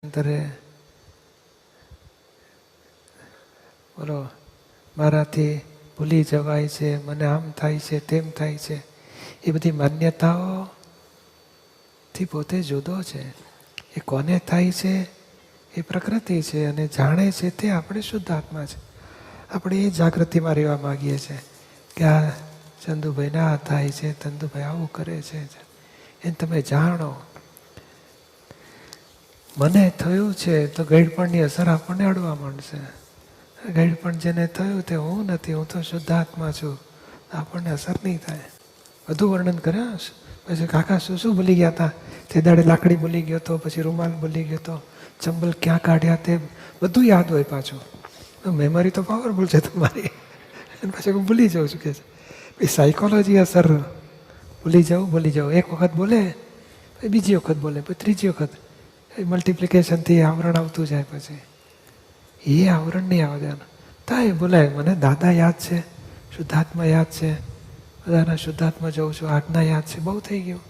અંતરે બોલો મારાથી ભૂલી જવાય છે, મને આમ થાય છે, તેમ થાય છે, એ બધી માન્યતાઓથી પોતે જુદો છે. એ કોને થાય છે એ પ્રકૃતિ છે, અને જાણે છે તે આપણે શુદ્ધ આત્મા છે. આપણે એ જાગૃતિમાં રહેવા માગીએ છીએ કે આ ચંદુભાઈને આ થાય છે, ચંદુભાઈ આવું કરે છે, એને તમે જાણો. મને થયું છે તો ગઈડપણની અસર આપણને અડવા માંડશે. ગઈડપણ જેને થયું તે હું નથી, હું તો શુદ્ધાત્મા છું, આપણને અસર નહીં થાય. બધું વર્ણન કરે. પછી કાકા શું શું ભૂલી ગયા હતા, તે દાડે લાકડી ભૂલી ગયો હતો, પછી રૂમાલ ભૂલી ગયો હતો, ચંબલ ક્યાં કાઢ્યા તે બધું યાદ હોય પાછું. મેમરી તો પાવરફુલ છે તમારી, અને પછી હું ભૂલી જાઉં છું કે છે. સાયકોલોજી અસર, ભૂલી જાઉં. એક વખત બોલે, બીજી વખત બોલે, પછી ત્રીજી વખત મલ્ટિપ્લિકેશનથી આવરણ આવતું જાય. પછી એ આવરણ નહીં આવે દેવાનું. થાય બોલાય, મને દાદા યાદ છે, શુદ્ધાત્મા યાદ છે, બધાના શુદ્ધાત્મા જોઉં છું, આજ્ઞા યાદ છે, બહુ થઈ ગયું.